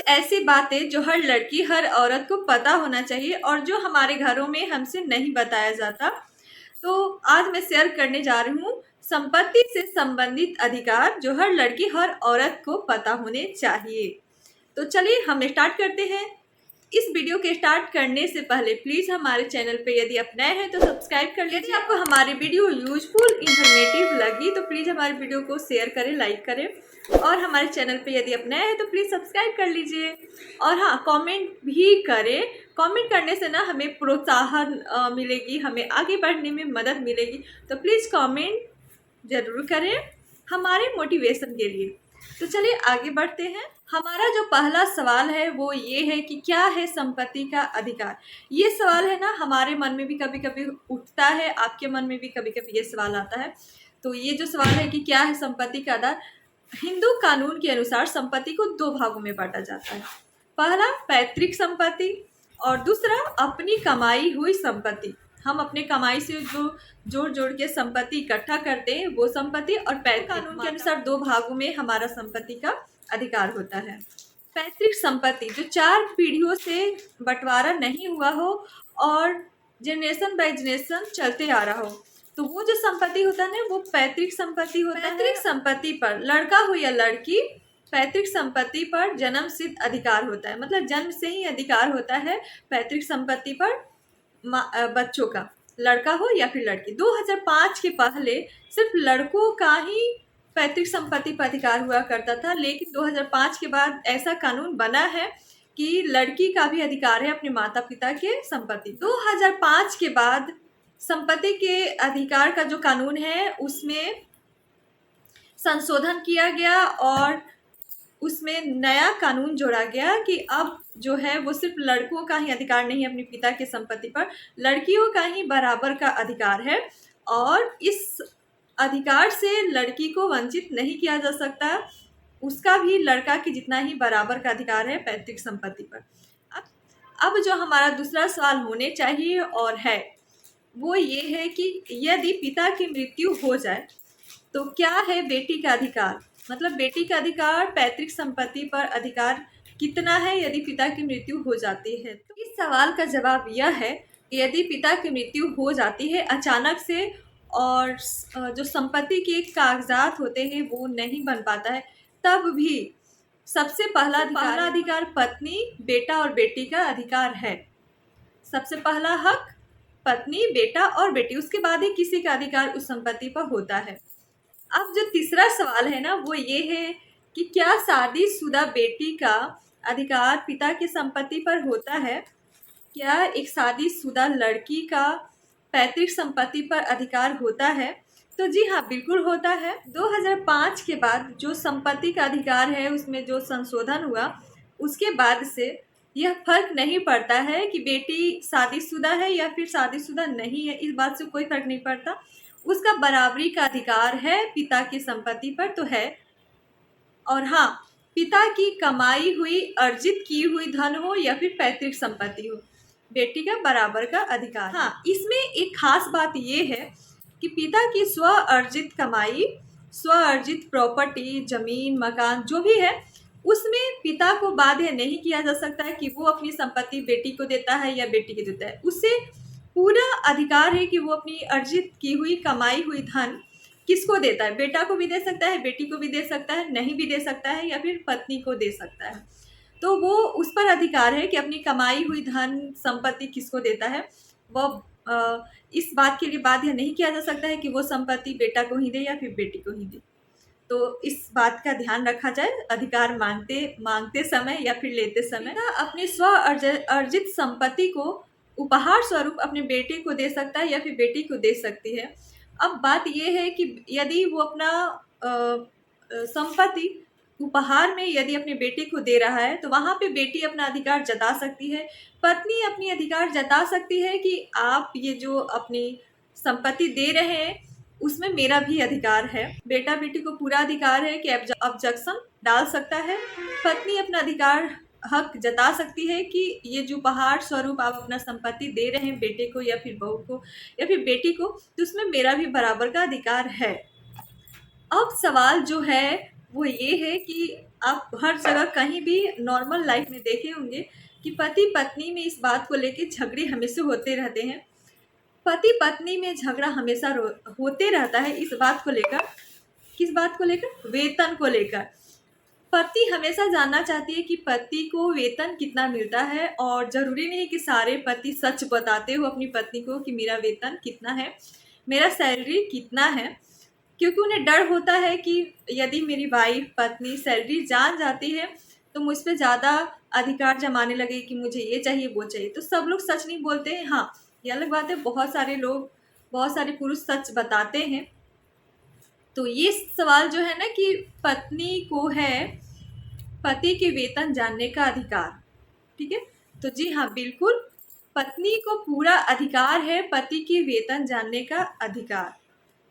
ऐसी बातें जो हर लड़की हर औरत को पता होना चाहिए और जो हमारे घरों में हमसे नहीं बताया जाता। तो आज मैं शेयर करने जा रही हूँ संपत्ति से संबंधित अधिकार जो हर लड़की हर औरत को पता होने चाहिए। तो चलिए हम स्टार्ट करते हैं। इस वीडियो के स्टार्ट करने से पहले प्लीज हमारे चैनल पे यदि आप नए हैं तो सब्सक्राइब कर लीजिए। यदि आपको हमारी वीडियो यूजफुल इन्फॉर्मेटिव लगी तो प्लीज हमारी वीडियो को शेयर करें, लाइक करें और हमारे चैनल पे यदि आप नए हैं तो प्लीज सब्सक्राइब कर लीजिए। और हाँ, कमेंट भी करें। कमेंट करने से ना हमें प्रोत्साहन मिलेगी, हमें आगे बढ़ने में मदद मिलेगी। तो प्लीज कमेंट जरूर करें हमारे मोटिवेशन के लिए। तो चलिए आगे बढ़ते हैं। हमारा जो पहला सवाल है वो ये है कि क्या है संपत्ति का अधिकार। ये सवाल है ना हमारे मन में भी कभी कभी उठता है, आपके मन में भी कभी कभी ये सवाल आता है। तो ये जो सवाल है कि क्या है संपत्ति का अधिकार, हिंदू कानून के अनुसार संपत्ति को दो भागों में बांटा जाता है। पहला पैतृक संपत्ति और दूसरा अपनी कमाई हुई संपत्ति। हम अपने कमाई से जो जोड़ जोड़ के संपत्ति इकट्ठा करते हैं वो संपत्ति, और पैतृक कानून के अनुसार दो भागों में हमारा संपत्ति का अधिकार होता है। पैतृक संपत्ति जो 4 पीढ़ियों से बंटवारा नहीं हुआ हो और जनरेशन बाय जनरेशन चलते आ रहा हो, तो वो जो संपत्ति होता है ना वो पैतृक संपत्ति होता है। पैतृक संपत्ति पर लड़का हो या लड़की, पैतृक संपत्ति पर जन्म सिद्ध अधिकार होता है। मतलब जन्म से ही अधिकार होता है पैतृक संपत्ति पर बच्चों का, लड़का हो या फिर लड़की। 2005 के पहले सिर्फ लड़कों का ही पैतृक संपत्ति पर अधिकार हुआ करता था, लेकिन 2005 के बाद ऐसा कानून बना है कि लड़की का भी अधिकार है अपने माता पिता के संपत्ति। 2005 के बाद संपत्ति के अधिकार का जो कानून है उसमें संशोधन किया गया और उसमें नया कानून जोड़ा गया कि अब जो है वो सिर्फ लड़कों का ही अधिकार नहीं है अपने पिता की संपत्ति पर, लड़कियों का ही बराबर का अधिकार है। और इस अधिकार से लड़की को वंचित नहीं किया जा सकता, उसका भी लड़का के जितना ही बराबर का अधिकार है पैतृक संपत्ति पर। अब जो हमारा दूसरा सवाल होने चाहिए और है वो ये है कि यदि पिता की मृत्यु हो जाए तो क्या है बेटी का अधिकार। मतलब बेटी का अधिकार पैतृक संपत्ति पर अधिकार कितना है यदि पिता की मृत्यु हो जाती है। तो इस सवाल का जवाब यह है कि यदि पिता की मृत्यु हो जाती है अचानक से और जो संपत्ति के कागजात होते हैं वो नहीं बन पाता है, तब भी सबसे पहला अधिकार पत्नी, बेटा और बेटी का अधिकार है। सबसे पहला हक पत्नी, बेटा और बेटी, उसके बाद ही किसी का अधिकार उस संपत्ति पर होता है। अब जो तीसरा सवाल है ना वो ये है कि क्या शादीशुदा बेटी का अधिकार पिता की संपत्ति पर होता है। क्या एक शादीशुदा लड़की का पैतृक संपत्ति पर अधिकार होता है। तो जी हाँ, बिल्कुल होता है। 2005 के बाद जो संपत्ति का अधिकार है उसमें जो संशोधन हुआ उसके बाद से यह फर्क नहीं पड़ता है कि बेटी शादीशुदा है या फिर शादीशुदा नहीं है, इस बात से कोई फर्क नहीं पड़ता। उसका बराबरी का अधिकार है पिता की संपत्ति पर तो है। और हाँ, पिता की कमाई हुई अर्जित की हुई धन हो या फिर पैतृक संपत्ति हो, बेटी का बराबर का अधिकार। हाँ, इसमें एक खास बात ये है कि पिता की स्व अर्जित कमाई, स्व अर्जित प्रॉपर्टी, जमीन, मकान जो भी है उसमें पिता को बाध्य नहीं किया जा सकता है कि वो अपनी संपत्ति बेटी को देता है या बेटी को देता है। उसे पूरा अधिकार है कि वो अपनी अर्जित की हुई कमाई हुई धन किसको देता है। बेटा को भी दे सकता है, बेटी को भी दे सकता है, नहीं भी दे सकता है या फिर पत्नी को दे सकता है। तो वो उस पर अधिकार है कि अपनी कमाई हुई धन संपत्ति किसको देता है। वो इस बात के लिए बाध्य नहीं किया जा सकता है कि वो संपत्ति बेटा को ही दे या फिर बेटी को ही दे। तो इस बात का ध्यान रखा जाए अधिकार मांगते समय या फिर लेते समय। अपनी स्व अर्जित संपत्ति को उपहार स्वरूप अपने बेटे को दे सकता है या फिर बेटी को दे सकती है। अब बात यह है कि यदि वो अपना संपत्ति उपहार में यदि अपने बेटे को दे रहा है तो वहाँ पे बेटी अपना अधिकार जता सकती है, पत्नी अपनी अधिकार जता सकती है कि आप ये जो अपनी संपत्ति दे रहे हैं उसमें मेरा भी अधिकार है। बेटा बेटी को पूरा अधिकार है कि ऑब्जेक्शन डाल सकता है। पत्नी अपना अधिकार हक जता सकती है कि ये जो उपहार स्वरूप आप अपना संपत्ति दे रहे हैं बेटे को या फिर बहू को या फिर बेटी को, तो उसमें मेरा भी बराबर का अधिकार है। अब सवाल जो है वो ये है कि आप हर जगह कहीं भी नॉर्मल लाइफ में देखे होंगे कि पति पत्नी में इस बात को लेके झगड़े हमेशा होते रहते हैं। पति पत्नी में झगड़ा हमेशा होते रहता है इस बात को लेकर। किस बात को लेकर? वेतन को लेकर। पति हमेशा जानना चाहती है कि पति को वेतन कितना मिलता है, और जरूरी नहीं कि सारे पति सच बताते हो अपनी पत्नी को कि मेरा वेतन कितना है, मेरा सैलरी कितना है, क्योंकि उन्हें डर होता है कि यदि मेरी वाइफ पत्नी सैलरी जान जाती है तो मुझ पर ज़्यादा अधिकार जमाने लगे कि मुझे ये चाहिए वो चाहिए। तो सब लोग सच नहीं बोलते हैं। हाँ, ये अलग बात है, बहुत सारे लोग, बहुत सारे पुरुष सच बताते हैं। तो ये सवाल जो है ना कि पत्नी को है पति के वेतन जानने का अधिकार। ठीक है, तो जी हाँ, बिल्कुल पत्नी को पूरा अधिकार है पति के वेतन जानने का अधिकार।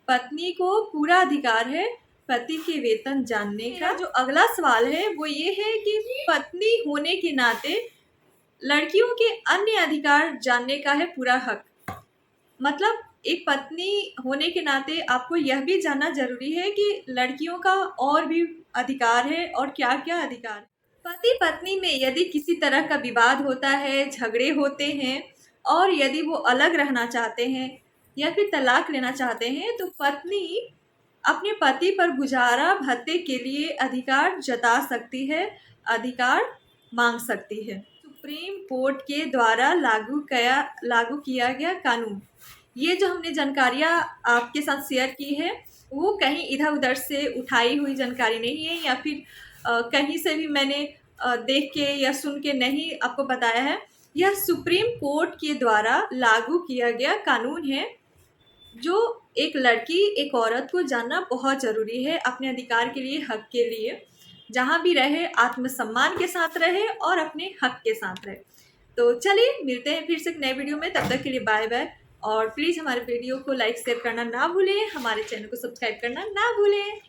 पत्नी को पूरा अधिकार है पति के वेतन जानने का। जो अगला सवाल है वो ये है कि पत्नी होने के नाते लड़कियों के अन्य अधिकार जानने का है पूरा हक। मतलब एक पत्नी होने के नाते आपको यह भी जानना जरूरी है कि लड़कियों का और भी अधिकार है, और क्या क्या अधिकार। पति पत्नी में यदि किसी तरह का विवाद होता है, झगड़े होते हैं, और यदि वो अलग रहना चाहते हैं या फिर तलाक लेना चाहते हैं, तो पत्नी अपने पति पर गुजारा भत्ते के लिए अधिकार जता सकती है, अधिकार मांग सकती है। सुप्रीम कोर्ट के द्वारा लागू किया गया कानून। ये जो हमने जानकारियाँ आपके साथ शेयर की है वो कहीं इधर उधर से उठाई हुई जानकारी नहीं है, या फिर कहीं से भी मैंने देख के या सुन के नहीं आपको बताया है। यह सुप्रीम कोर्ट के द्वारा लागू किया गया कानून है, जो एक लड़की एक औरत को जानना बहुत ज़रूरी है अपने अधिकार के लिए, हक के लिए। जहाँ भी रहे आत्मसम्मान के साथ रहे और अपने हक के साथ रहे। तो चलिए मिलते हैं फिर से एक नए वीडियो में, तब तक के लिए बाय बाय। और प्लीज़ हमारे वीडियो को लाइक शेयर करना ना भूलें, हमारे चैनल को सब्सक्राइब करना ना भूलें।